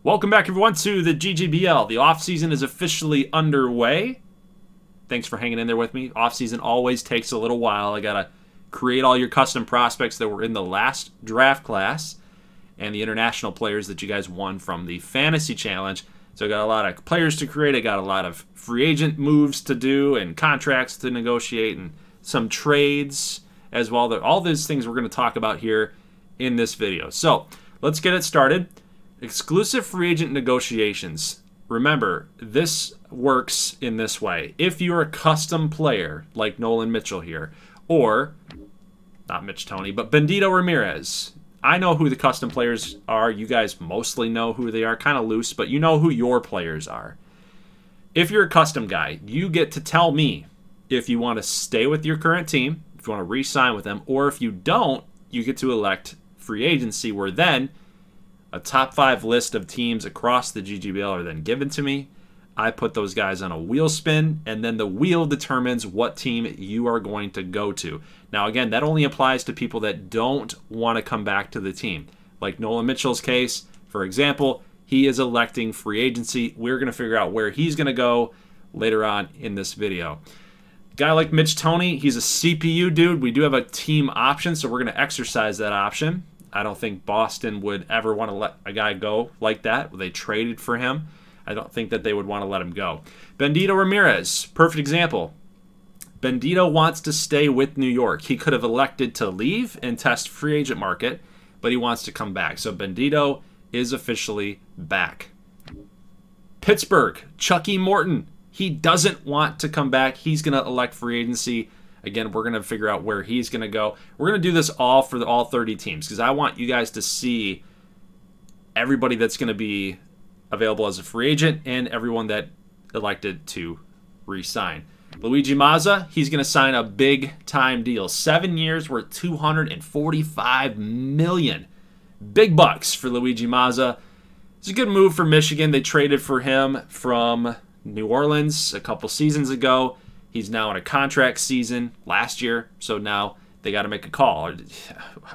Welcome back, everyone, to the GGBL. The offseason is officially underway. Thanks for hanging in there with me. Offseason always takes a little while. I got to create all your custom prospects that were in the last draft class and the international players that you guys won from the Fantasy Challenge. So I got a lot of players to create. I got a lot of free agent moves to do and contracts to negotiate and some trades as well. All these things we're going to talk about here in this video. So let's get it started. Exclusive free agent negotiations. Remember, this works in this way. If you're a custom player, like Nolan Mitchell here, or, not Mitch Tony, but Bendito Ramriez. I know who the custom players are. You guys mostly know who they are. Kind of loose, but you know who your players are. If you're a custom guy, you get to tell me if you want to stay with your current team, if you want to re-sign with them, or if you don't, you get to elect free agency, where then a top 5 list of teams across the GGBL are then given to me. I put those guys on a wheel spin, and then the wheel determines what team you are going to go to. Now, again, that only applies to people that don't want to come back to the team. Like Nolan Mitchell's case, for example, he is electing free agency. We're going to figure out where he's going to go later on in this video. A guy like Mitch Tony, he's a CPU dude. We do have a team option, so we're going to exercise that option. I don't think Boston would ever want to let a guy go like that. They traded for him. I don't think that they would want to let him go. Bendito Ramriez, perfect example. Bendito wants to stay with New York. He could have elected to leave and test free agent market, but he wants to come back. So Bendito is officially back. Pittsburgh, Chucky Morton. He doesn't want to come back. He's going to elect free agency. Again, we're going to figure out where he's going to go. We're going to do this all for all 30 teams because I want you guys to see everybody that's going to be available as a free agent and everyone that elected to re-sign. Luigi Mazza, he's going to sign a big-time deal. 7 years worth $245 million. Big bucks for Luigi Mazza. It's a good move for Michigan. They traded for him from New Orleans a couple seasons ago. He's now in a contract season last year, so now they got to make a call.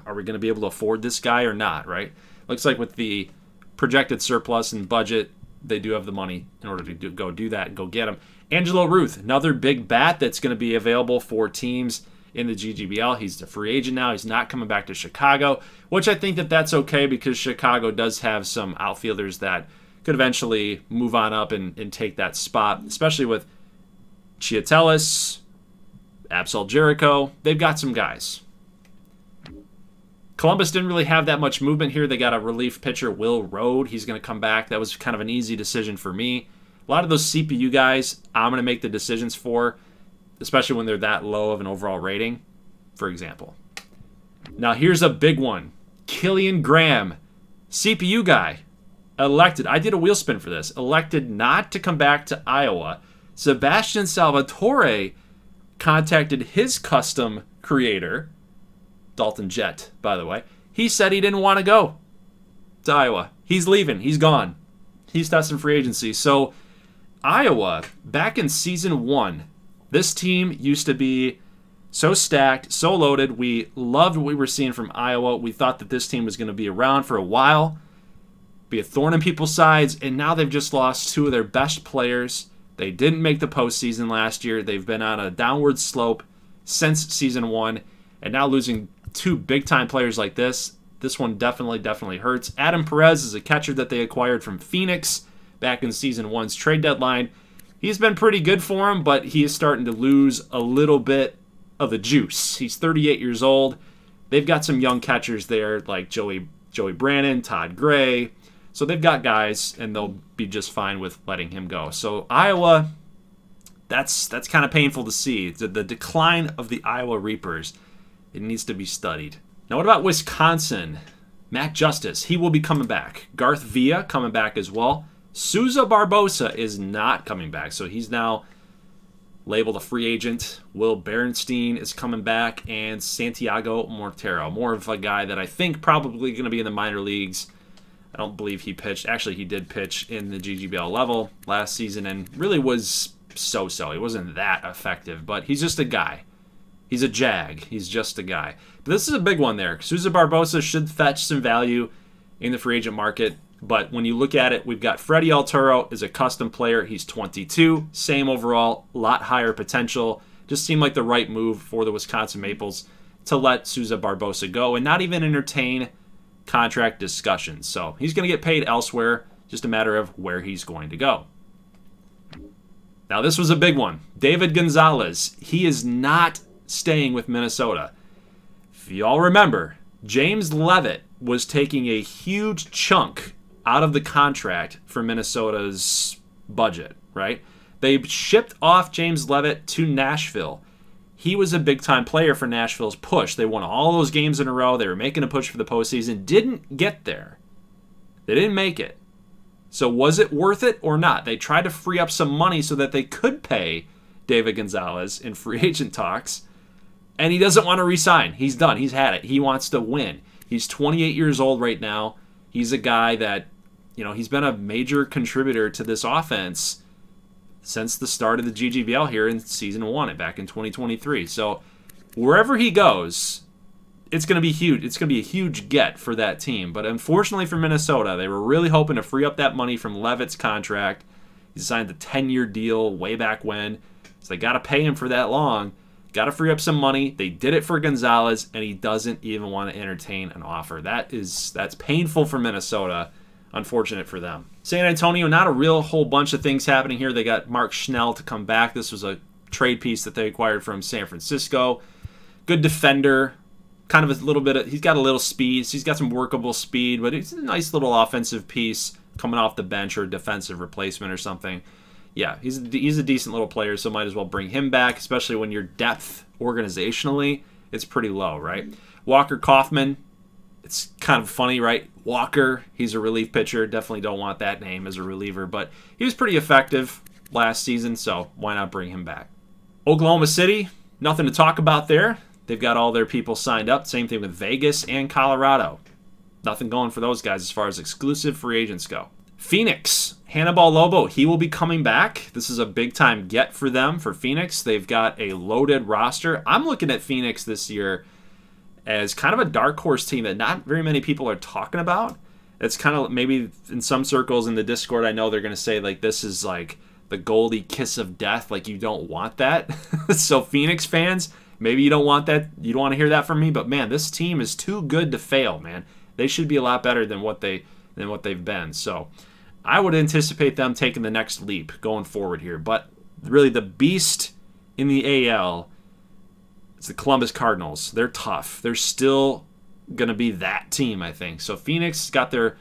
Are we going to be able to afford this guy or not, right? Looks like with the projected surplus and budget, they do have the money in order to go do that and go get him. Angelo Ruth, another big bat that's going to be available for teams in the GGBL. He's a free agent now. He's not coming back to Chicago, which I think that that's okay because Chicago does have some outfielders that could eventually move on up and take that spot, especially with Chiatelis, Absol Jericho. They've got some guys. Columbus didn't really have that much movement here. They got a relief pitcher, Will Rode. He's going to come back. That was kind of an easy decision for me. A lot of those CPU guys, I'm going to make the decisions for, especially when they're that low of an overall rating, for example. Now, here's a big one. Killian Graham, CPU guy, elected. I did a wheel spin for this. Elected not to come back to Iowa. Sebastian Salvatore contacted his custom creator, Dalton Jett, by the way. He said he didn't want to go to Iowa. He's leaving. He's gone. He's testing free agency. So Iowa, back in season 1, this team used to be so stacked, so loaded. We loved what we were seeing from Iowa. We thought that this team was going to be around for a while, be a thorn in people's sides, and now they've just lost 2 of their best players. They didn't make the postseason last year. They've been on a downward slope since season 1, and now losing 2 big-time players like this one definitely hurts. Adam Perez is a catcher that they acquired from Phoenix back in season 1's trade deadline. He's been pretty good for him, but he is starting to lose a little bit of the juice. He's 38 years old. They've got some young catchers there like Joey Brannon, Todd Gray. So they've got guys, and they'll be just fine with letting him go. So Iowa, that's kind of painful to see. The decline of the Iowa Reapers, it needs to be studied. Now what about Wisconsin? Matt Justice, he will be coming back. Garth Villa coming back as well. Souza Barbosa is not coming back, so he's now labeled a free agent. Will Berenstein is coming back, and Santiago Mortero, more of a guy that I think probably going to be in the minor leagues. I don't believe he pitched. Actually, he did pitch in the GGBL level last season and really was so-so. He wasn't that effective, but he's just a guy. He's a jag. He's just a guy. But this is a big one there. Souza Barbosa should fetch some value in the free agent market. But when you look at it, we've got Freddie Alturo is a custom player. He's 22, same overall, a lot higher potential. Just seemed like the right move for the Wisconsin Maples to let Souza Barbosa go and not even entertain contract discussions. So he's going to get paid elsewhere, just a matter of where he's going to go. Now this was a big one. David Gonzalez, he is not staying with Minnesota. If you all remember, James Leavitt was taking a huge chunk out of the contract for Minnesota's budget, right? They shipped off James Leavitt to Nashville. He was a big-time player for Nashville's push. They won all those games in a row. They were making a push for the postseason. Didn't get there. They didn't make it. So was it worth it or not? They tried to free up some money so that they could pay David Gonzalez in free agent talks. And he doesn't want to resign. He's done. He's had it. He wants to win. He's 28 years old right now. He's a guy that, you know, he's been a major contributor to this offense since the start of the GGBL here in Season 1 back in 2023. So wherever he goes, it's going to be huge. It's going to be a huge get for that team. But unfortunately for Minnesota, they were really hoping to free up that money from Leavitt's contract. He signed the 10-year deal way back when. So they got to pay him for that long. Got to free up some money. They did it for Gonzalez, and he doesn't even want to entertain an offer. That's painful for Minnesota. Unfortunate for them. San Antonio, not a real whole bunch of things happening here. They got Mark Schnell to come back. This was a trade piece that they acquired from San Francisco. Good defender. Kind of a little bit of, he's got a little speed. So he's got some workable speed, but it's a nice little offensive piece coming off the bench or a defensive replacement or something. Yeah, he's a decent little player, so might as well bring him back, especially when your depth organizationally is pretty low, right? Walker Kaufman, it's kind of funny, right? Walker, he's a relief pitcher. Definitely don't want that name as a reliever, but he was pretty effective last season, so why not bring him back? Oklahoma City, nothing to talk about there. They've got all their people signed up. Same thing with Vegas and Colorado. Nothing going for those guys as far as exclusive free agents go. Phoenix, Hannibal Lobo, he will be coming back. This is a big-time get for them, for Phoenix. They've got a loaded roster. I'm looking at Phoenix this year as kind of a dark horse team that not very many people are talking about. It's kind of maybe in some circles in the Discord, I know they're going to say like this is like the Goldie kiss of death. Like you don't want that. So Phoenix fans, maybe you don't want that. You don't want to hear that from me. But man, this team is too good to fail, man. They should be a lot better than what they've been. So I would anticipate them taking the next leap going forward here. But really the beast in the AL, it's the Columbus Cardinals. They're tough. They're still going to be that team, I think. So Phoenix got their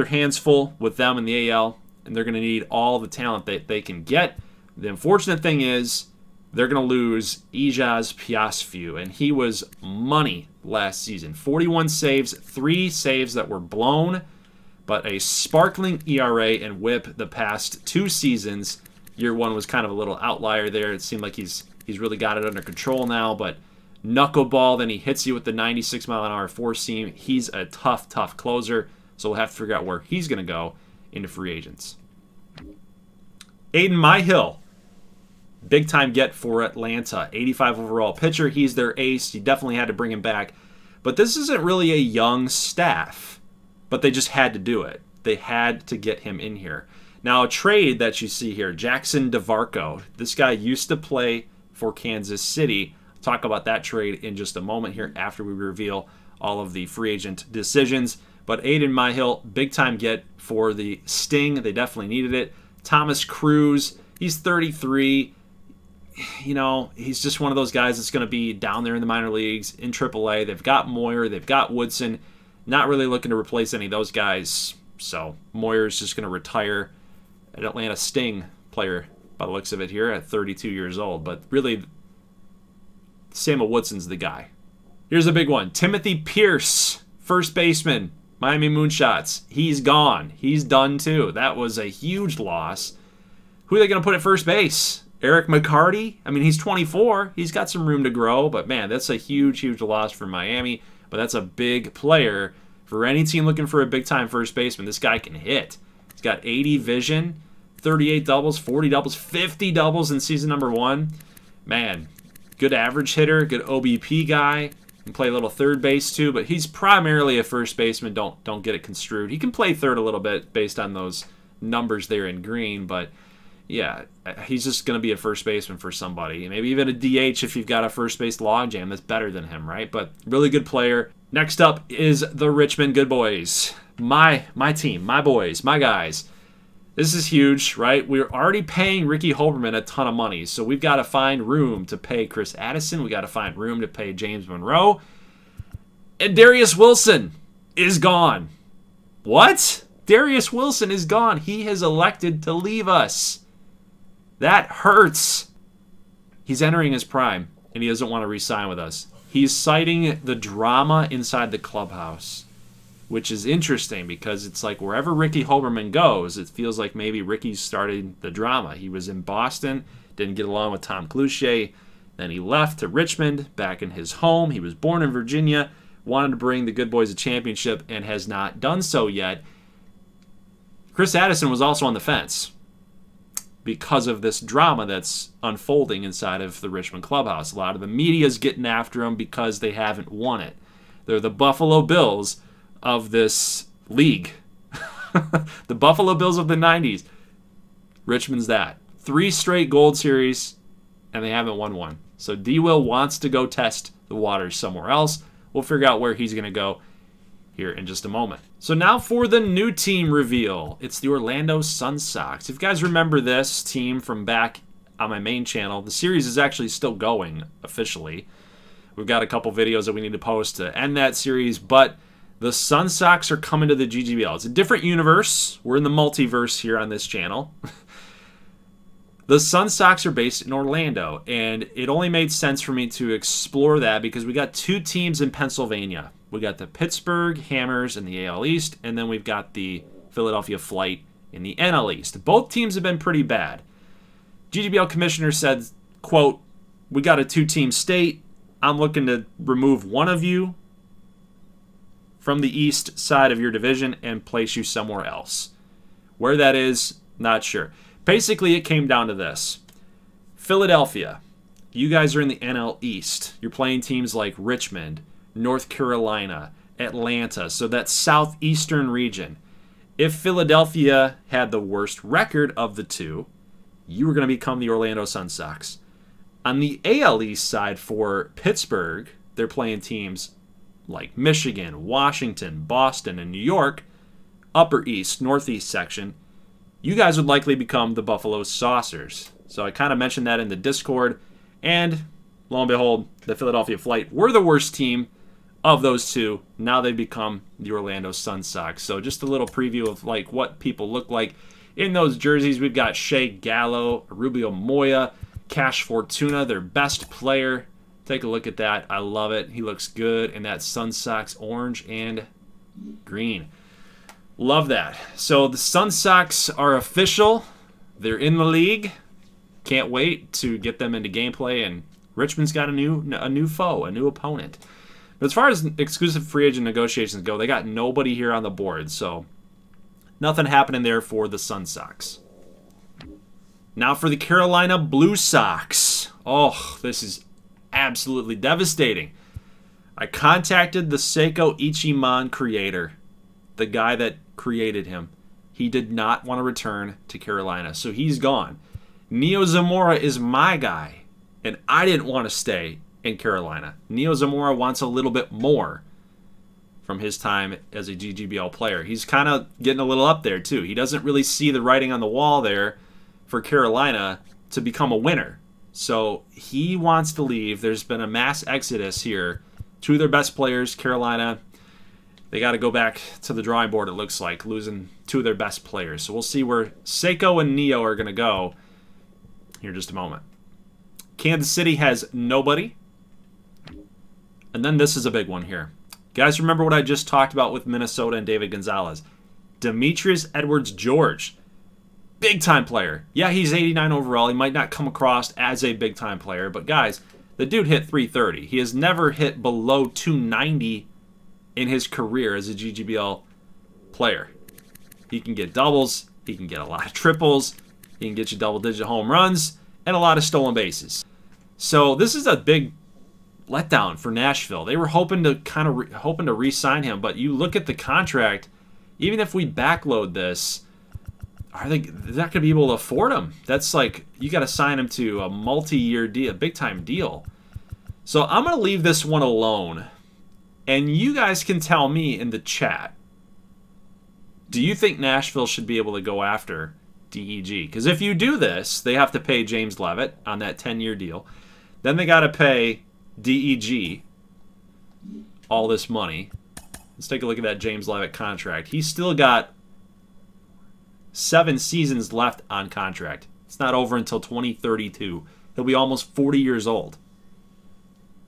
hands full with them in the AL, and they're going to need all the talent that they can get. The unfortunate thing is they're going to lose Ijaz Piasfiu, and he was money last season. 41 saves, 3 saves that were blown, but a sparkling ERA and WHIP the past 2 seasons. Year 1 was kind of a little outlier there. It seemed like he's really got it under control now, but knuckleball, then he hits you with the 96-mile-an-hour four-seam. He's a tough, tough closer, so we'll have to figure out where he's going to go into free agents. Aiden Myhill, big-time get for Atlanta. 85 overall pitcher. He's their ace. You definitely had to bring him back. But this isn't really a young staff, but they just had to do it. They had to get him in here. Now, a trade that you see here, Jackson DeVarco. This guy used to play for Kansas City. I'll talk about that trade in just a moment here after we reveal all of the free agent decisions. But Aiden Myhill, big-time get for the Sting. They definitely needed it. Thomas Cruz, he's 33. You know, he's just one of those guys that's going to be down there in the minor leagues, in AAA. They've got Moyer. They've got Woodson. Not really looking to replace any of those guys. So Moyer's just going to retire, an Atlanta Sting player by the looks of it here at 32 years old. But really, Samuel Woodson's the guy. Here's a big one. Timothy Pierce, first baseman, Miami Moonshots. He's gone. He's done too. That was a huge loss. Who are they going to put at first base? Eric McCarty? I mean, he's 24. He's got some room to grow. But, man, that's a huge, huge loss for Miami. But that's a big player for any team looking for a big-time first baseman. This guy can hit. He's got 80 vision, 38 doubles, 40 doubles, 50 doubles in season number 1. Man, good average hitter, good OBP guy. Can play a little third base too, but he's primarily a first baseman. Don't get it construed. He can play third a little bit based on those numbers there in green, but yeah, he's just going to be a first baseman for somebody. Maybe even a DH if you've got a first base logjam that's better than him, right? But really good player. Next up is the Richmond Good Boys. My team, my boys, my guys. This is huge, right? We're already paying Ricky Hoberman a ton of money, so we've got to find room to pay Chris Addison. We got to find room to pay James Monroe. And Darius Wilson is gone. What? Darius Wilson is gone. He has elected to leave us. That hurts. He's entering his prime, and he doesn't want to re-sign with us. He's citing the drama inside the clubhouse, which is interesting because it's like wherever Ricky Hoberman goes, it feels like maybe Ricky's starting the drama. He was in Boston, didn't get along with Tom Cloutier, then he left to Richmond, back in his home. He was born in Virginia, wanted to bring the Good Boys a championship, and has not done so yet. Chris Addison was also on the fence because of this drama that's unfolding inside of the Richmond clubhouse. A lot of the media's getting after him because they haven't won it. They're the Buffalo Bills of this league. The Buffalo Bills of the 90s. Richmond's that. 3 straight Gold Series, and they haven't won one. So D-Will wants to go test the waters somewhere else. We'll figure out where he's going to go here in just a moment. So now for the new team reveal. It's the Orlando Sun Sox. If you guys remember this team from back on my main channel, the series is actually still going officially. We've got a couple videos that we need to post to end that series, but the Sun Sox are coming to the GGBL. It's a different universe. We're in the multiverse here on this channel. The Sun Sox are based in Orlando, and it only made sense for me to explore that because we got 2 teams in Pennsylvania. We got the Pittsburgh Hammers in the AL East, and then we've got the Philadelphia Flight in the NL East. Both teams have been pretty bad. GGBL commissioner said, quote, "We got a 2-team state. I'm looking to remove one of you from the east side of your division and place you somewhere else." Where that is, not sure. Basically, it came down to this. Philadelphia, you guys are in the NL East. You're playing teams like Richmond, North Carolina, Atlanta, so that southeastern region. If Philadelphia had the worst record of the 2, you were going to become the Orlando Sun Sox. On the AL East side for Pittsburgh, they're playing teams like Michigan, Washington, Boston, and New York, upper east, northeast section. You guys would likely become the Buffalo Saucers. So I kind of mentioned that in the Discord, and lo and behold, the Philadelphia Flight were the worst team of those 2. Now they've become the Orlando Sun Sox. So just a little preview of like what people look like in those jerseys. We've got Shea Gallo, Rubio Moya, Cash Fortuna, their best player. Take a look at that. I love it. He looks good in that Sun Sox orange and green. Love that. So the Sun Sox are official. They're in the league. Can't wait to get them into gameplay. And Richmond's got a new foe, a new opponent. But as far as exclusive free agent negotiations go, they got nobody here on the board. So nothing happening there for the Sun Sox. Now for the Carolina Blue Sox. Oh, this is absolutely devastating. I contacted the Seiko Ichiman creator, the guy that created him. He did not want to return to Carolina, so he's gone. Neo Zamora is my guy, and I didn't want to stay in Carolina. Neo Zamora wants a little bit more from his time as a GGBL player. He's kind of getting a little up there, too. He doesn't really see the writing on the wall there for Carolina to become a winner. So he wants to leave. There's been a mass exodus here. 2 of their best players, Carolina, they got to go back to the drawing board, it looks like, losing 2 of their best players. So we'll see where Seiko and Neo are going to go here in just a moment. Kansas City has nobody. And then this is a big one here. Guys, remember what I just talked about with Minnesota and David Gonzalez. Demetrius Edwards-George. Big-time player. Yeah, he's 89 overall. He might not come across as a big-time player. But, guys, the dude hit 330. He has never hit below 290 in his career as a GGBL player. He can get doubles. He can get a lot of triples. He can get you double-digit home runs and a lot of stolen bases. So this is a big letdown for Nashville. They were hoping to hoping to re-sign him, but you look at the contract. Even if we backload this, they're not going to be able to afford him. That's like, you got to sign him to a multi-year deal, a big-time deal. So I'm going to leave this one alone. And you guys can tell me in the chat, do you think Nashville should be able to go after DEG? Because if you do this, they have to pay James Leavitt on that 10-year deal. Then they got to pay DEG all this money. Let's take a look at that James Leavitt contract. He's still got 7 seasons left on contract. It's not over until 2032. He'll be almost 40 years old.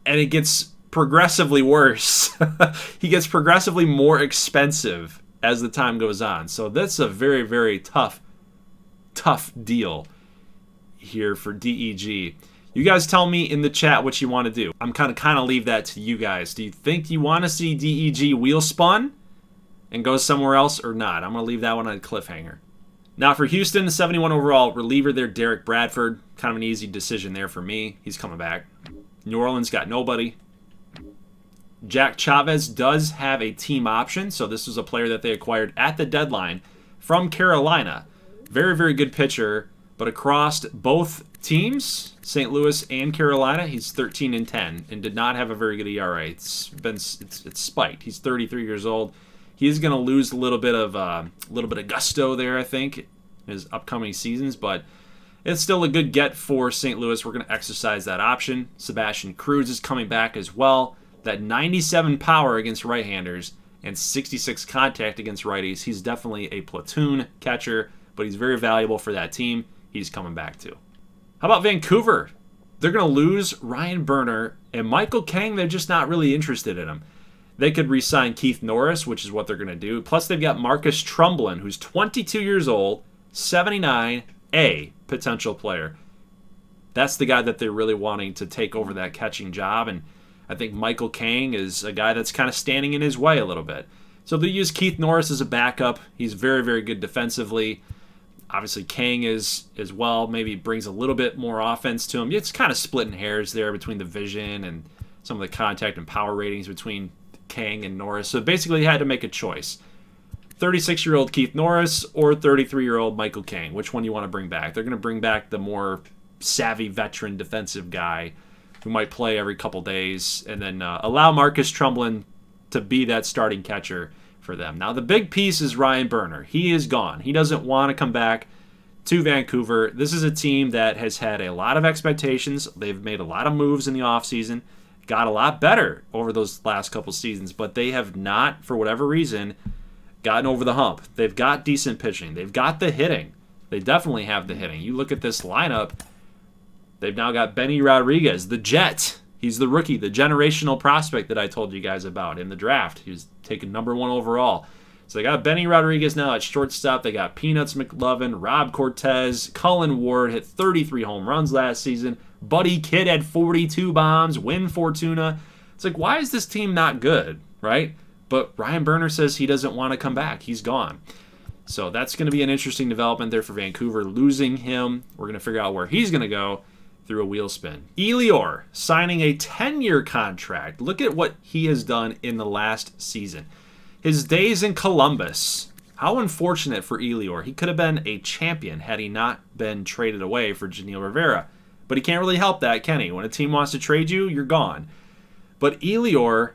And it gets progressively worse. He gets progressively more expensive as the time goes on. So that's a very, very tough deal here for DEG. You guys tell me in the chat what you want to do. I'm kind of leave that to you guys. Do you think you want to see DEG wheel spun and go somewhere else or not? I'm going to leave that one on a cliffhanger. Now for Houston, the 71 overall reliever there, Derek Bradford. Kind of an easy decision there for me. He's coming back. New Orleans got nobody. Jack Chavez does have a team option, so this was a player that they acquired at the deadline from Carolina. Very, very good pitcher, but across both teams, St. Louis and Carolina, he's 13-10 and did not have a very good ERA. It's spiked. He's 33 years old. He's going to lose a little bit of gusto there, I think, in his upcoming seasons, but it's still a good get for St. Louis. We're going to exercise that option. Sebastian Cruz is coming back as well. That 97 power against right-handers and 66 contact against righties. He's definitely a platoon catcher, but he's very valuable for that team. He's coming back too. How about Vancouver? They're going to lose Ryan Berger and Michael Kang. They're just not really interested in him. They could re-sign Keith Norris, which is what they're going to do. Plus, they've got Marcus Trumbullin, who's 22 years old, 79, a potential player. That's the guy that they're really wanting to take over that catching job, and I think Michael Kang is a guy that's kind of standing in his way a little bit. So they use Keith Norris as a backup. He's very, very good defensively. Obviously, Kang is as well. Maybe brings a little bit more offense to him. It's kind of splitting hairs there between the vision and some of the contact and power ratings between Kang and Norris. So basically, he had to make a choice. 36-year-old Keith Norris or 33-year-old Michael Kang. Which one do you want to bring back? They're going to bring back the more savvy veteran defensive guy who might play every couple days, and then allow Marcus Trumbullin to be that starting catcher for them. Now, the big piece is Ryan Berger. He is gone. He doesn't want to come back to Vancouver. This is a team that has had a lot of expectations. They've made a lot of moves in the offseason, got a lot better over those last couple seasons, but they have not, for whatever reason, gotten over the hump. They've got decent pitching. They've got the hitting. They definitely have the hitting. You look at this lineup, they've now got Benny Rodriguez, the Jet. He's the rookie, the generational prospect that I told you guys about in the draft. He was taken #1 overall. So they got Benny Rodriguez now at shortstop. They got Peanuts McLovin, Rob Cortez, Cullen Ward hit 33 home runs last season. Buddy Kidd had 42 bombs, win Fortuna. It's like, why is this team not good, right? But Ryan Berger says he doesn't want to come back. He's gone. So that's going to be an interesting development there for Vancouver. Losing him, we're going to figure out where he's going to go through a wheel spin. Elior signing a 10-year contract. Look at what he has done in the last season. His days in Columbus. How unfortunate for Elior. He could have been a champion had he not been traded away for Janil Rivera. But he can't really help that, can he? When a team wants to trade you, you're gone. But Elior,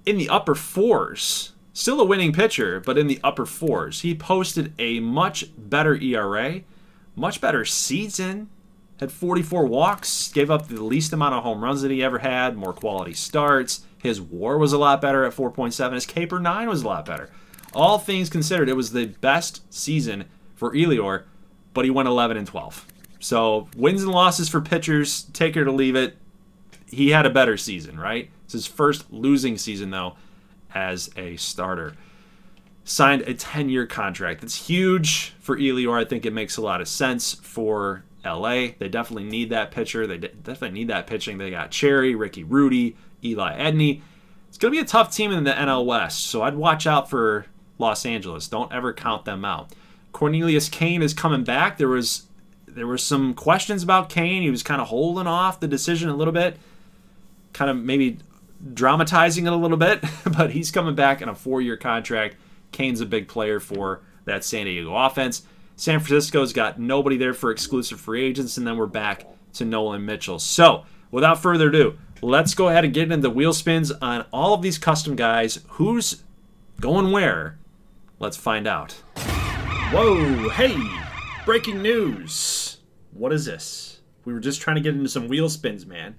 in the upper fours, still a winning pitcher, but in the upper fours. He posted a much better ERA, much better season. Had 44 walks, gave up the least amount of home runs that he ever had, more quality starts. His WAR was a lot better at 4.7. His K/9 was a lot better. All things considered, it was the best season for Elior, but he went 11-12. So wins and losses for pitchers, take it or leave it. He had a better season, right? It's his first losing season, though, as a starter. Signed a 10-year contract. That's huge for Elior. I think it makes a lot of sense for LA. They definitely need that pitcher. They definitely need that pitching. They got Cherry, Ricky Rudy, Eli Edney. It's going to be a tough team in the NL West, so I'd watch out for Los Angeles. Don't ever count them out. Cornelius Kane is coming back. There were some questions about Kane. He was kind of holding off the decision a little bit. kind of maybe dramatizing it a little bit, but he's coming back in a 4-year contract. Kane's a big player for that San Diego offense. San Francisco's got nobody there for exclusive free agents, and then we're back to Nolan Mitchell. So, without further ado, let's go ahead and get into wheel spins on all of these custom guys. Who's going where? Let's find out. Whoa, hey, breaking news. What is this? We were just trying to get into some wheel spins, man.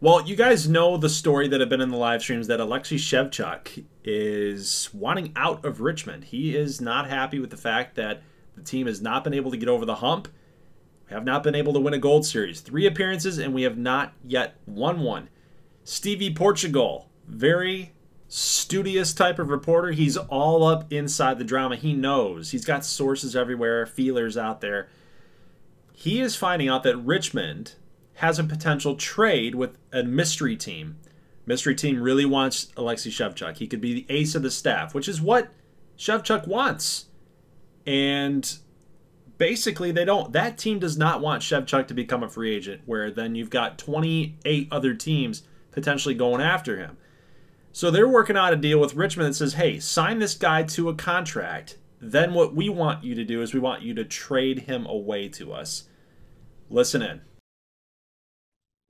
Well, you guys know the story that have been in the live streams that Alexei Shevchuk is wanting out of Richmond. He is not happy with the fact that the team has not been able to get over the hump. We have not been able to win a Gold Series. 3 appearances, and we have not yet won one. Stevie Portugal, very studious type of reporter. He's all up inside the drama. He knows. He's got sources everywhere, feelers out there. He is finding out that Richmond has a potential trade with a mystery team. Mystery team really wants Alexei Shevchuk. He could be the ace of the staff, which is what Shevchuk wants. And basically, that team does not want Shevchuk to become a free agent, where then you've got 28 other teams potentially going after him. So they're working out a deal with Richmond that says, hey, sign this guy to a contract. Then what we want you to do is we want you to trade him away to us. Listen in.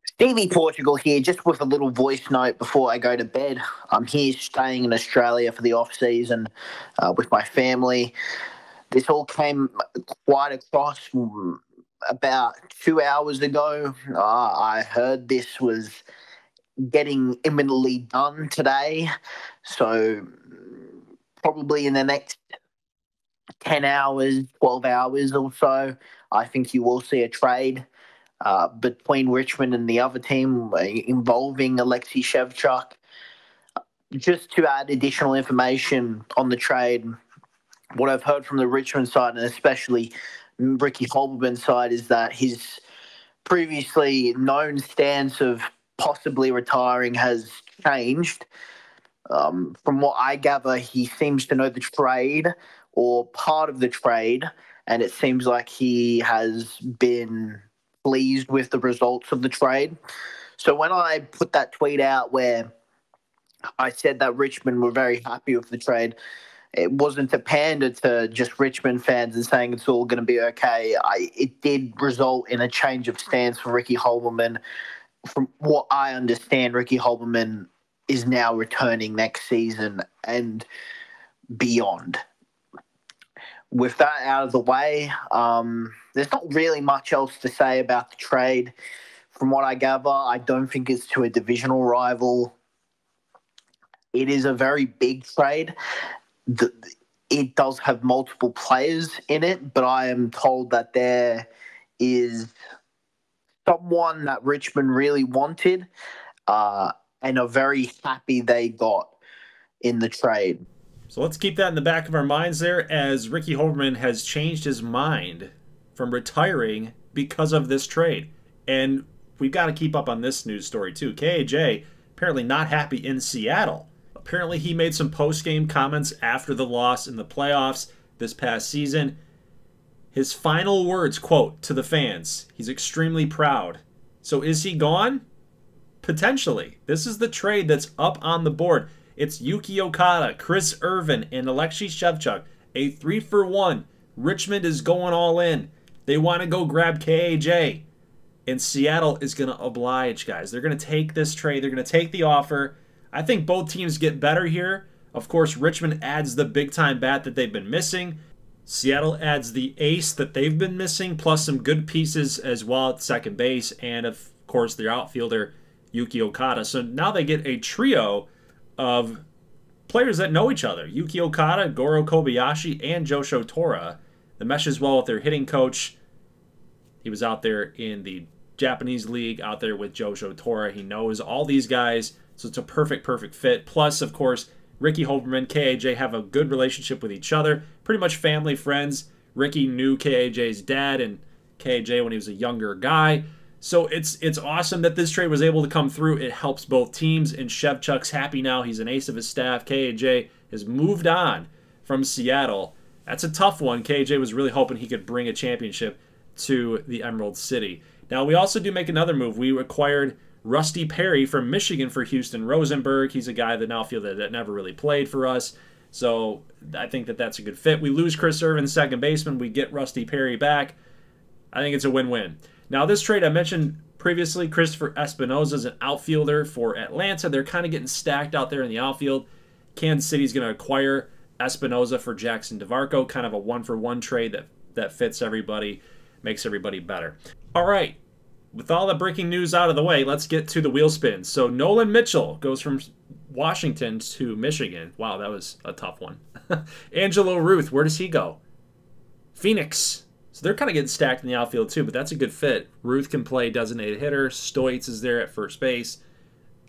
Stevie Portugal here, just with a little voice note before I go to bed. I'm here staying in Australia for the off-season with my family. This all came quite across about 2 hours ago. I heard this was getting imminently done today. So probably in the next 10 hours, 12 hours or so, I think you will see a trade between Richmond and the other team involving Alexei Shevchuk. Just to add additional information on the trade, what I've heard from the Richmond side, and especially Ricky Holberman's side, is that his previously known stance of possibly retiring has changed. From what I gather, he seems to know the trade or part of the trade, and it seems like he has been pleased with the results of the trade. So when I put that tweet out where I said that Richmond were very happy with the trade, it wasn't to pander to just Richmond fans and saying it's all going to be okay. It did result in a change of stance for Ricky Holberman. From what I understand, Ricky Holberman is now returning next season and beyond. With that out of the way, there's not really much else to say about the trade. From what I gather, I don't think it's to a divisional rival. It is a very big trade. It does have multiple players in it, but I am told that there is someone that Richmond really wanted and are very happy they got in the trade. So let's keep that in the back of our minds there, as Ricky Holberman has changed his mind from retiring because of this trade. And we've got to keep up on this news story too. KAJ apparently not happy in Seattle. Apparently he made some post-game comments after the loss in the playoffs this past season. His final words, quote, to the fans, he's extremely proud. So is he gone? Potentially. This is the trade that's up on the board. It's Yuki Okada, Chris Irvin, and Alexei Shevchuk. A 3-for-1. Richmond is going all in. They want to go grab KAJ. And Seattle is going to oblige, guys. They're going to take this trade. They're going to take the offer. I think both teams get better here. Of course, Richmond adds the big-time bat that they've been missing. Seattle adds the ace that they've been missing, plus some good pieces as well at second base, and of course their outfielder, Yuki Okada. So now they get a trio of players that know each other. Yuki Okada, Goro Kobayashi, and Josho Tora. That meshes well with their hitting coach. He was out there in the Japanese league, out there with Josho Tora. He knows all these guys, so it's a perfect fit. Plus, of course, Ricky Holberman, KAJ have a good relationship with each other. Pretty much family, friends. Ricky knew KAJ's dad and KAJ when he was a younger guy. So it's awesome that this trade was able to come through. It helps both teams, and Shevchuk's happy now. He's an ace of his staff. KAJ has moved on from Seattle. That's a tough one. KAJ was really hoping he could bring a championship to the Emerald City. Now, we also do make another move. We acquired Rusty Perry from Michigan for Houston Rosenberg. He's a guy that now feel that never really played for us. So I think that that's a good fit. We lose Chris Irvin, second baseman. We get Rusty Perry back. I think it's a win-win. Now, this trade I mentioned previously, Christopher Espinosa is an outfielder for Atlanta. They're kind of getting stacked out there in the outfield. Kansas City's going to acquire Espinosa for Jackson DeVarco. Kind of a one-for-one trade that fits everybody, makes everybody better. All right. With all the breaking news out of the way, let's get to the wheel spins. So Nolan Mitchell goes from Washington to Michigan. Wow, that was a tough one. Angelo Ruth, where does he go? Phoenix. So they're kind of getting stacked in the outfield too, but that's a good fit. Ruth can play designated hitter. Stoitz is there at first base.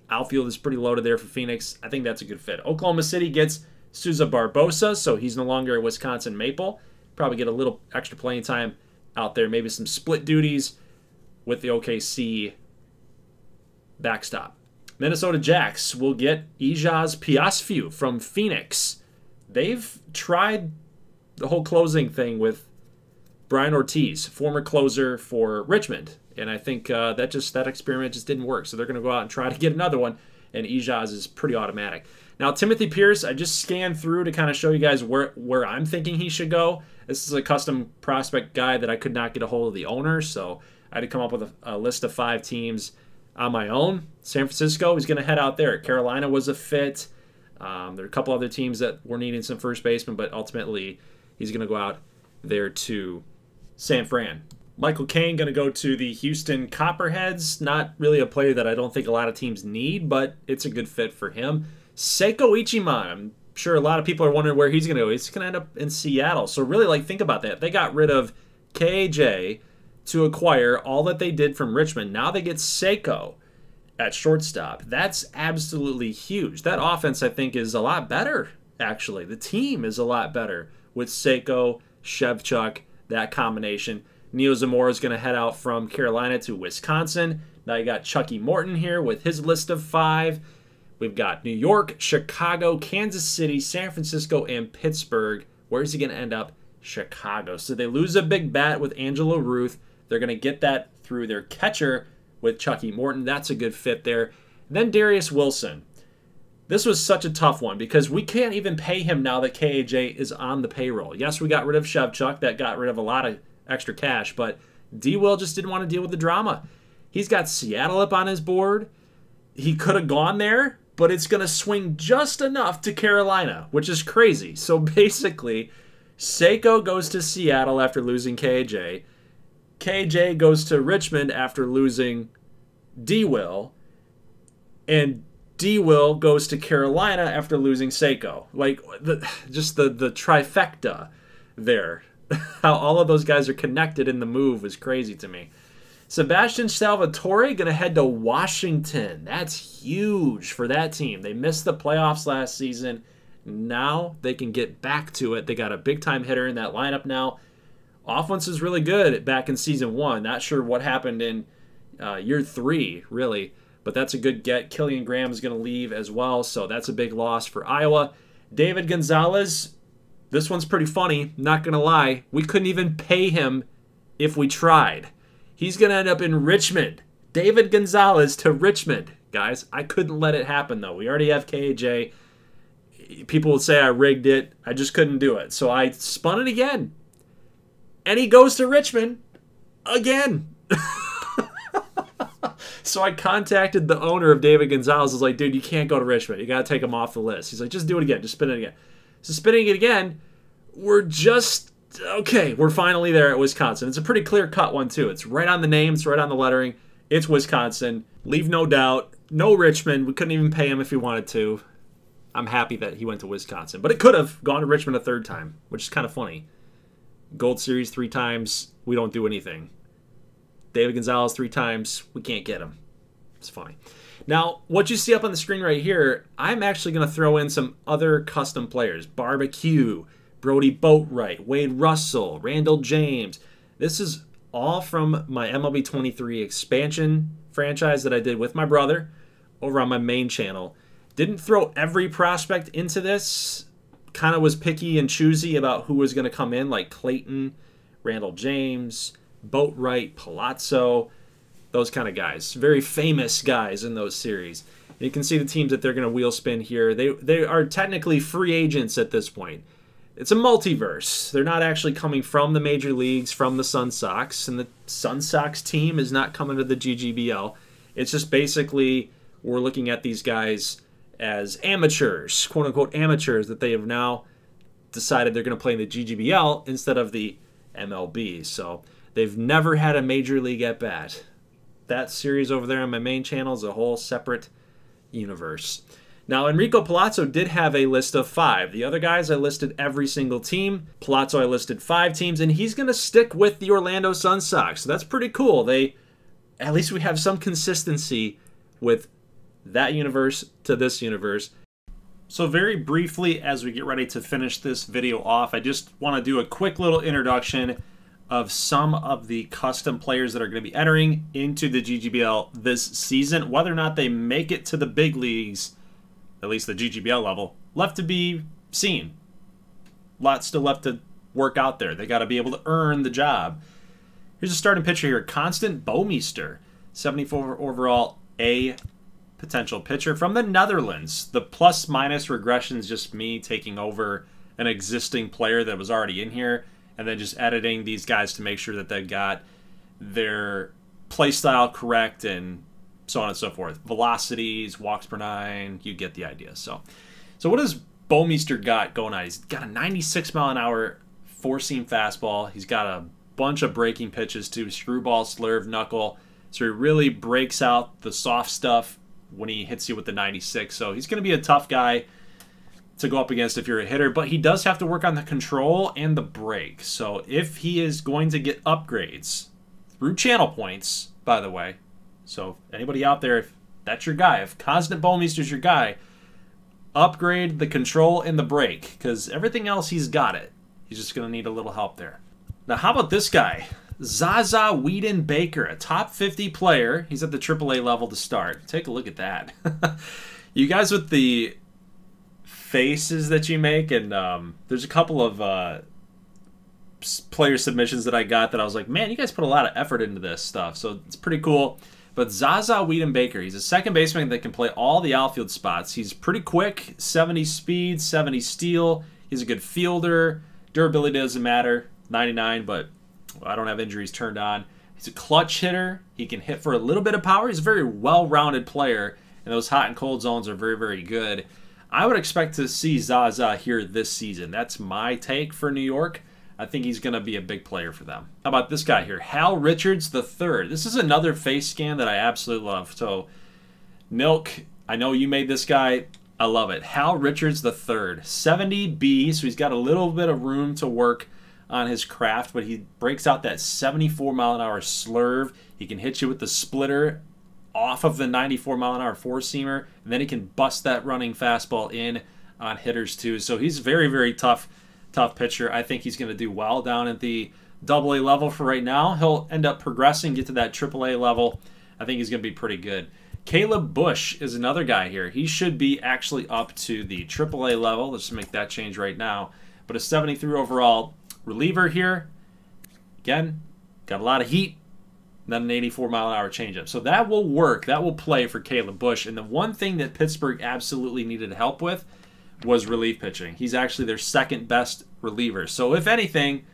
Outfield is pretty loaded there for Phoenix. I think that's a good fit. Oklahoma City gets Souza Barbosa, so he's no longer a Wisconsin Maple. Probably get a little extra playing time out there. Maybe some split duties with the OKC backstop. Minnesota Jacks will get Ijaz Piasfiu from Phoenix. They've tried the whole closing thing with Brian Ortiz, former closer for Richmond. And I think that experiment just didn't work. So they're going to go out and try to get another one. And Ijaz is pretty automatic. Now, Timothy Pierce, I just scanned through to kind of show you guys where I'm thinking he should go. This is a custom prospect guy that I could not get a hold of the owner. So I had to come up with a list of 5 teams on my own. San Francisco, he's going to head out there. Carolina was a fit. There are a couple other teams that were needing some first baseman, but ultimately he's going to go out there to San Fran. Michael Cain going to go to the Houston Copperheads. Not really a player that I don't think a lot of teams need, but it's a good fit for him. Seiko Ichiman, I'm sure a lot of people are wondering where he's going to go. He's going to end up in Seattle. So really, think about that. They got rid of KJ to acquire all that they did from Richmond. Now they get Seiko at shortstop. That's absolutely huge. That offense, I think, is a lot better, actually. The team is a lot better with Seiko, Shevchuk, that combination. Neo Zamora is going to head out from Carolina to Wisconsin. Now you got Chucky Morton here with his list of 5. We've got New York, Chicago, Kansas City, San Francisco, and Pittsburgh. Where's he going to end up? Chicago. So they lose a big bat with Angelo Ruth. They're going to get that through their catcher with Chucky Morton. That's a good fit there. And then Darius Wilson. This was such a tough one because we can't even pay him now that KAJ is on the payroll. Yes, we got rid of Shevchuk. That got rid of a lot of extra cash, but D-Will just didn't want to deal with the drama. He's got Seattle up on his board. He could have gone there, but it's going to swing just enough to Carolina, which is crazy. So basically, Seiko goes to Seattle after losing KJ. KJ goes to Richmond after losing D-Will. And D-Will goes to Carolina after losing Seiko. Just the trifecta there. How all of those guys are connected in the move was crazy to me. Sebastian Salvatore going to head to Washington. That's huge for that team. They missed the playoffs last season. Now they can get back to it. They got a big-time hitter in that lineup now. Offense is really good back in season 1. Not sure what happened in year 3, really. But that's a good get. Killian Graham is going to leave as well, so that's a big loss for Iowa. David Gonzalez, this one's pretty funny. Not going to lie. We couldn't even pay him if we tried. He's going to end up in Richmond. David Gonzalez to Richmond. Guys, I couldn't let it happen, though. We already have KJ. People would say I rigged it. I just couldn't do it. So I spun it again. And he goes to Richmond again. So I contacted the owner of David Gonzalez. I was like, dude, you can't go to Richmond. You got to take him off the list. He's like, just do it again. Just spin it again. So spinning it again, we're finally there at Wisconsin. It's a pretty clear-cut one, too. It's right on the name. It's right on the lettering. It's Wisconsin. Leave no doubt. No Richmond. We couldn't even pay him if we wanted to. I'm happy that he went to Wisconsin. But it could have gone to Richmond a 3rd time, which is kind of funny. Gold Series 3 times, we don't do anything. David Gonzalez 3 times, we can't get him. It's funny. Now, what you see up on the screen right here, I'm actually going to throw in some other custom players. Barbecue, Brody Boatwright, Wade Russell, Randall James. This is all from my MLB 23 expansion franchise that I did with my brother over on my main channel. Didn't throw every prospect into this. Kind of was picky and choosy about who was going to come in, like Clayton, Randall James, Boatwright, Palazzo. Those kind of guys. Very famous guys in those series. You can see the teams that they're going to wheel spin here. They are technically free agents at this point. It's a multiverse. They're not actually coming from the major leagues, from the Sun Sox, and the Sun Sox team is not coming to the GGBL. It's just basically we're looking at these guys as amateurs, quote-unquote amateurs, that they have now decided they're going to play in the GGBL instead of the MLB. So they've never had a major league at-bat. That series over there on my main channel is a whole separate universe. Now, Enrico Palazzo did have a list of 5. The other guys, I listed every single team. Palazzo, I listed 5 teams, and he's going to stick with the Orlando Sun Sox. So that's pretty cool. At least we have some consistency with that universe to this universe. So very briefly, as we get ready to finish this video off, I just want to do a quick little introduction of some of the custom players that are going to be entering into the GGBL this season. Whether or not they make it to the big leagues, at least the GGBL level, left to be seen. Lots still left to work out there. They got to be able to earn the job. Here's a starting pitcher here, Constant Bouwmeester, 74 overall A potential pitcher from the Netherlands. The plus-minus regression is just me taking over an existing player that was already in here and then just editing these guys to make sure that they've got their play style correct and so on and so forth. Velocities, walks per 9, you get the idea. So what has Bouwmeester got going on? He's got a 96-mile-an-hour four-seam fastball. He's got a bunch of breaking pitches too, screwball, slurve, knuckle. So he really breaks out the soft stuff when he hits you with the 96. So he's going to be a tough guy to go up against if you're a hitter, but he does have to work on the control and the break. So if he is going to get upgrades through channel points, by the way, so anybody out there, if that's your guy, if Constant Bouwmeester's your guy, upgrade the control and the break, because everything else he's got it. He's just going to need a little help there. Now, how about this guy? Zaza Weeden-Baker, a top 50 player. He's at the AAA level to start. Take a look at that. You guys with the faces that you make, and there's a couple of player submissions that I got that I was like, man, you guys put a lot of effort into this stuff, so it's pretty cool. But Zaza Weeden-Baker, he's a second baseman that can play all the outfield spots. He's pretty quick, 70 speed, 70 steal. He's a good fielder. Durability doesn't matter, 99, but I don't have injuries turned on. He's a clutch hitter. He can hit for a little bit of power. He's a very well-rounded player, and those hot and cold zones are very, very good. I would expect to see Zaza here this season. That's my take for New York. I think he's going to be a big player for them. How about this guy here? Hal Richards III. This is another face scan that I absolutely love. So, Milk, I know you made this guy. I love it. Hal Richards III. 70B, so he's got a little bit of room to work on his craft, but he breaks out that 74-mile-an-hour slurve. He can hit you with the splitter off of the 94-mile-an-hour four-seamer, and then he can bust that running fastball in on hitters too. So he's very, very tough pitcher. I think he's going to do well down at the AA level for right now. He'll end up progressing, get to that AAA level. I think he's going to be pretty good. Caleb Bush is another guy here. He should be actually up to the AAA level. Let's make that change right now. But a 73 overall reliever here. Again, got a lot of heat. Then an 84-mile-an-hour changeup. So that will work. That will play for Caleb Bush. And the one thing that Pittsburgh absolutely needed help with was relief pitching. He's actually their second best reliever. So if anything,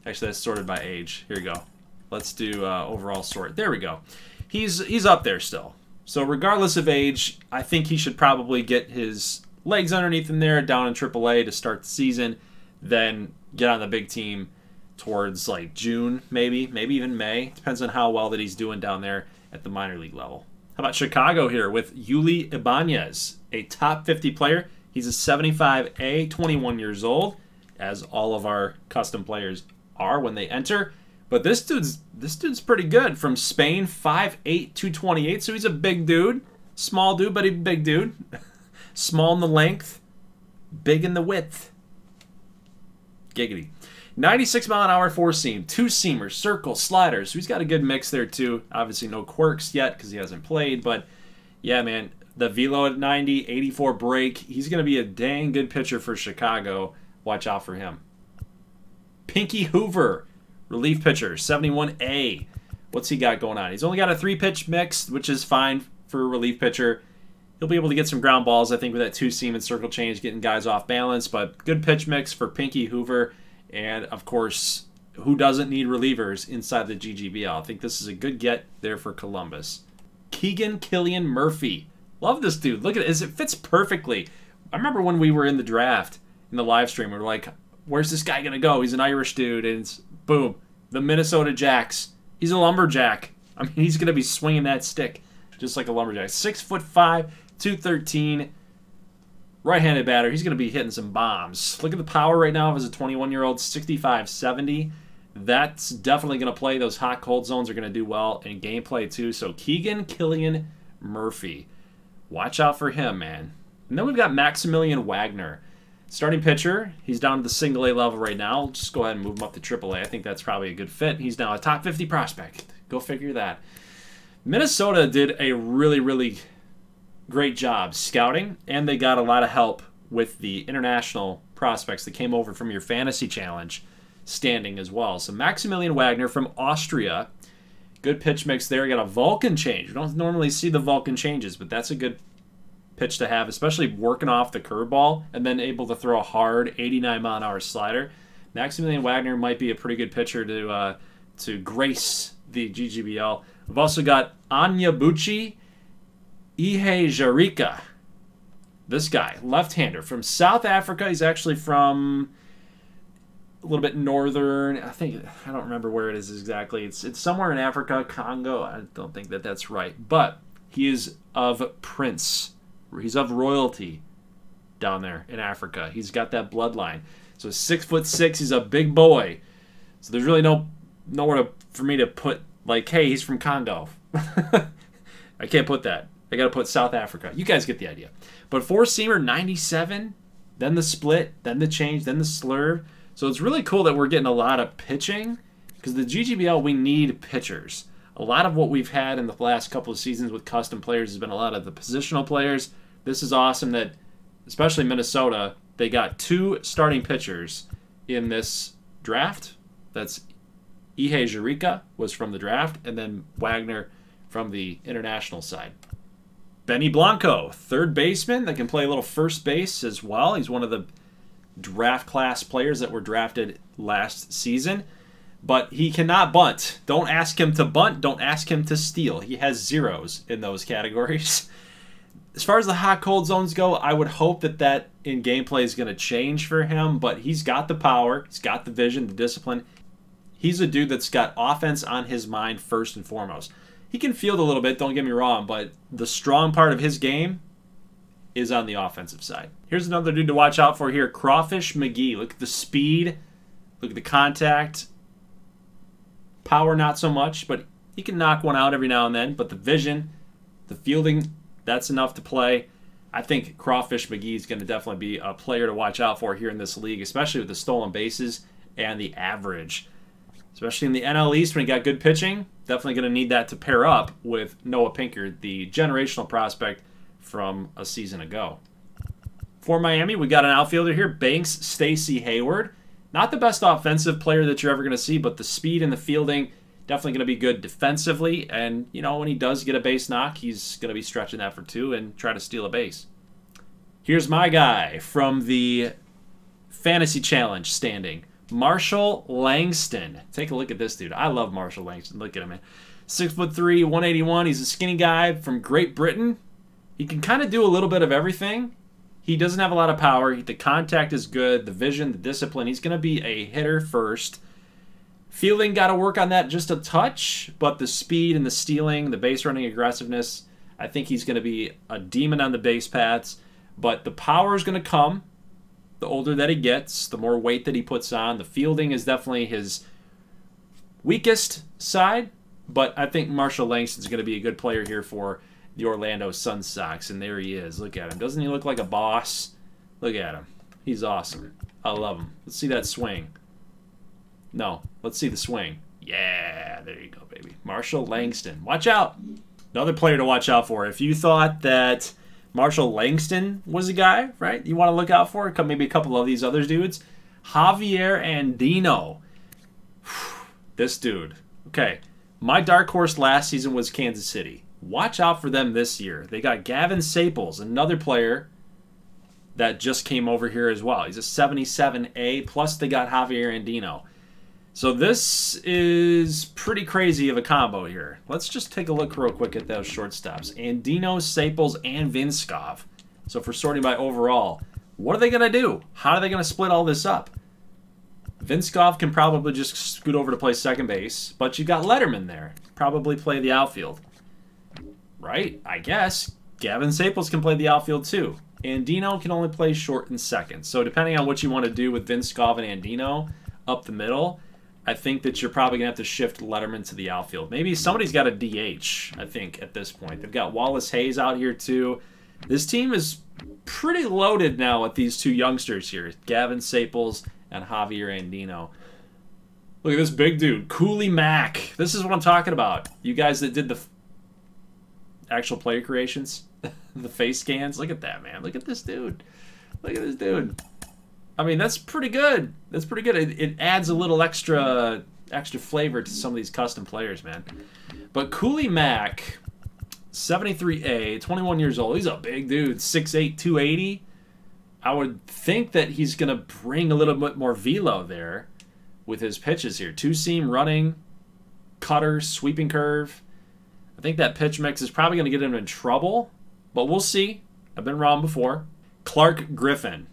actually that's sorted by age. Here you go. Let's do overall sort. There we go. He's up there still. So regardless of age, I think he should probably get his legs underneath him there down in AAA to start the season, then get on the big team towards like June, maybe even May. Depends on how well that he's doing down there at the minor league level. How about Chicago here with Yuli Ibanez, a top 50 player. He's a 75A, 21 years old, as all of our custom players are when they enter. But this dude's pretty good. From Spain, 5'8", 228. So he's a big dude. Small dude, but he's a big dude. Small in the length, big in the width. Giggity. 96-mile-an-hour four-seam, two-seamer, circle, slider. So he's got a good mix there, too. Obviously no quirks yet because he hasn't played. But, yeah, man, the velo at 90, 84 break. He's going to be a dang good pitcher for Chicago. Watch out for him. Pinky Hoover, relief pitcher, 71A. What's he got going on? He's only got a 3-pitch mix, which is fine for a relief pitcher. He'll be able to get some ground balls, I think, with that 2-seam and circle change, getting guys off balance. But good pitch mix for Pinky Hoover. And, of course, who doesn't need relievers inside the GGBL? I think this is a good get there for Columbus. Keegan Killian Murphy. Love this dude. Look at it. It fits perfectly. I remember when we were in the draft, in the live stream, we were like, where's this guy going to go? He's an Irish dude. And it's, boom, the Minnesota Jacks. He's a lumberjack. I mean, he's going to be swinging that stick just like a lumberjack. 6'5", 213, right-handed batter. He's going to be hitting some bombs. Look at the power right now as a 21-year-old, 65-70. That's definitely going to play. Those hot, cold zones are going to do well in gameplay, too. So Keegan Killian Murphy. Watch out for him, man. And then we've got Maximilian Wagner. Starting pitcher, he's down to the single-A level right now. Just go ahead and move him up to triple-A. I think that's probably a good fit. He's now a top 50 prospect. Go figure that. Minnesota did a really, really great job scouting, and they got a lot of help with the international prospects that came over from your Fantasy Challenge standing as well. So Maximilian Wagner from Austria. Good pitch mix there. Got a Vulcan change. We don't normally see the Vulcan changes, but that's a good pitch to have, especially working off the curveball and then able to throw a hard 89-mile-an-hour slider. Maximilian Wagner might be a pretty good pitcher to grace the GGBL. We've also got Onyebuchi Ihejarika. This guy, left-hander from South Africa. He's actually from a little bit northern. I don't remember where it is exactly. It's somewhere in Africa, Congo. I don't think that's right. But he is of Prince. He's of royalty down there in Africa. He's got that bloodline. So 6'6", he's a big boy. So there's really nowhere for me to put, like, hey, he's from Congo. I can't put that. I got to put South Africa. You guys get the idea. But four-seamer, 97, then the split, then the change, then the slurve. So it's really cool that we're getting a lot of pitching because the GGBL, we need pitchers. A lot of what we've had in the last couple of seasons with custom players has been a lot of the positional players. This is awesome that, especially Minnesota, they got 2 starting pitchers in this draft. That's Ihejarika was from the draft, and then Wagner from the international side. Benny Blanco, third baseman that can play a little first base as well. He's one of the draft class players that were drafted last season. But he cannot bunt. Don't ask him to bunt. Don't ask him to steal. He has zeros in those categories. As far as the hot cold zones go, I would hope that in gameplay is going to change for him. But he's got the power. He's got the vision, the discipline. He's a dude that's got offense on his mind first and foremost. He can field a little bit, don't get me wrong. But the strong part of his game is on the offensive side. Here's another dude to watch out for here. Crawfish McGee. Look at the speed. Look at the contact. Power, not so much, but he can knock one out every now and then. But the vision, the fielding, that's enough to play. I think Crawfish McGee is going to definitely be a player to watch out for here in this league, especially with the stolen bases and the average. Especially in the NL East when he got good pitching, definitely going to need that to pair up with Noah Pinker, the generational prospect from a season ago. For Miami, we got an outfielder here, Banks Stacey Hayward. Not the best offensive player that you're ever going to see, but the speed and the fielding definitely going to be good defensively. And, you know, when he does get a base knock, he's going to be stretching that for 2 and try to steal a base. Here's my guy from the Fantasy Challenge standing, Marshall Langston. Take a look at this dude. I love Marshall Langston. Look at him, man. 6'3", 181. He's a skinny guy from Great Britain. He can kind of do a little bit of everything. He doesn't have a lot of power. The contact is good. The vision, the discipline. He's going to be a hitter first. Fielding, got to work on that just a touch. But the speed and the stealing, the base running aggressiveness, I think he's going to be a demon on the base paths. But the power is going to come the older that he gets, the more weight that he puts on. The fielding is definitely his weakest side. But I think Marshall Langston's going to be a good player here for the Orlando Sun Sox, and there he is. Look at him. Doesn't he look like a boss? Look at him. He's awesome. I love him. Let's see that swing. No, let's see the swing. Yeah, there you go, baby. Marshall Langston. Watch out. Another player to watch out for. If you thought that Marshall Langston was a guy, right, you want to look out for, maybe a couple of these other dudes. Javier Andino. This dude. Okay. My dark horse last season was Kansas City. Watch out for them this year. They got Gavin Saples, another player that just came over here as well. He's a 77A, plus they got Javier Andino. So this is pretty crazy of a combo here. Let's just take a look real quick at those shortstops. Andino, Saples, and Vinskov. So for sorting by overall, what are they going to do? How are they going to split all this up? Vinskov can probably just scoot over to play second base, but you got Lederman there. Probably play the outfield. Right? I guess. Gavin Saples can play the outfield too. Andino can only play short and second. So depending on what you want to do with Vinskov and Andino up the middle, I think that you're probably going to have to shift Lederman to the outfield. Maybe somebody's got a DH, I think, at this point. They've got Wallace Hayes out here too. This team is pretty loaded now with these two youngsters here. Gavin Saples and Javier Andino. Look at this big dude, Cooley Mack. This is what I'm talking about. You guys that did the actual player creations, the face scans. Look at that, man. Look at this dude. Look at this dude. I mean, that's pretty good. That's pretty good. It adds a little extra flavor to some of these custom players, man. But Cooley Mack, 73A, 21 years old. He's a big dude, 6'8", 280. I would think that he's going to bring a little bit more velo there with his pitches here. Two-seam, running, cutter, sweeping curve. I think that pitch mix is probably going to get him in trouble, but we'll see. I've been wrong before. Clark Griffin.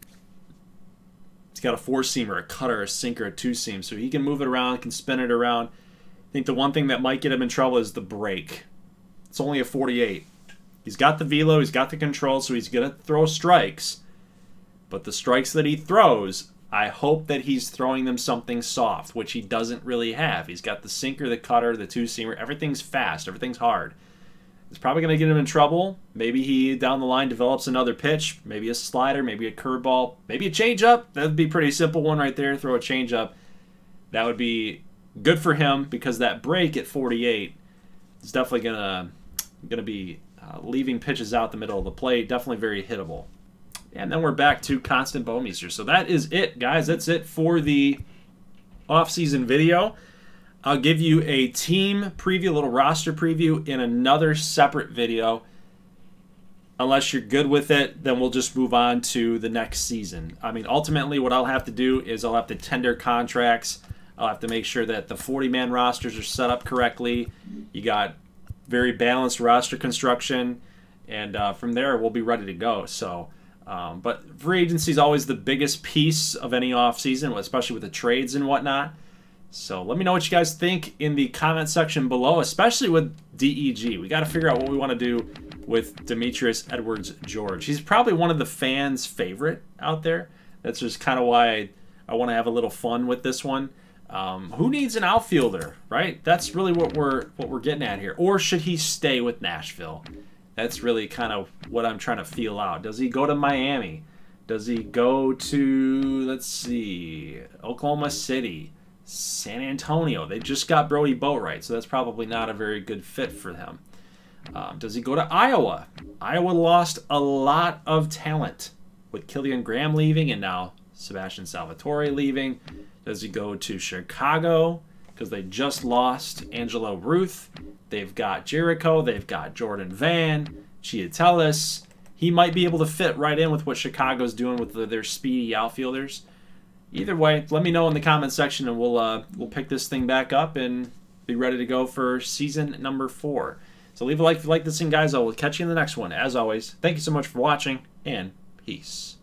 He's got a four-seamer, a cutter, a sinker, a two-seam, so he can move it around, can spin it around. I think the one thing that might get him in trouble is the break. It's only a 48. He's got the velo, he's got the control, so he's going to throw strikes. But the strikes that he throws, I hope that he's throwing them something soft, which he doesn't really have. He's got the sinker, the cutter, the two-seamer. Everything's fast. Everything's hard. It's probably going to get him in trouble. Maybe he, down the line, develops another pitch. Maybe a slider, maybe a curveball, maybe a changeup. That would be a pretty simple one right there. Throw a changeup. That would be good for him because that break at 48 is definitely going to be leaving pitches out the middle of the plate. Definitely very hittable. And then we're back to Constant Bowmeister. So that is it, guys. That's it for the off-season video. I'll give you a team preview, a little roster preview in another separate video. Unless you're good with it, then we'll just move on to the next season. I mean, ultimately, what I'll have to do is I'll have to tender contracts. I'll have to make sure that the 40-man rosters are set up correctly. You got very balanced roster construction. And from there, we'll be ready to go. So... but free agency is always the biggest piece of any offseason, especially with the trades and whatnot. So let me know what you guys think in the comment section below, especially with DEG. We got to figure out what we want to do with Demetrius Edwards George. He's probably one of the fans' favorite out there. That's just kind of why I want to have a little fun with this one. Who needs an outfielder, right? That's really what we're getting at here. Or should he stay with Nashville? That's really kind of what I'm trying to feel out. Does he go to Miami? Does he go to, let's see, Oklahoma City, San Antonio? They just got Brody Boatwright, so that's probably not a very good fit for him. Does he go to Iowa? Iowa lost a lot of talent with Killian Graham leaving and now Sebastian Salvatore leaving. Does he go to Chicago? Because they just lost Angelo Ruth. They've got Jericho. They've got Jordan Van, Chiatellis. He might be able to fit right in with what Chicago's doing with their speedy outfielders. Either way, let me know in the comment section, and we'll pick this thing back up and be ready to go for season number 4. So leave a like if you like this thing, guys. I will catch you in the next one. As always, thank you so much for watching, and peace.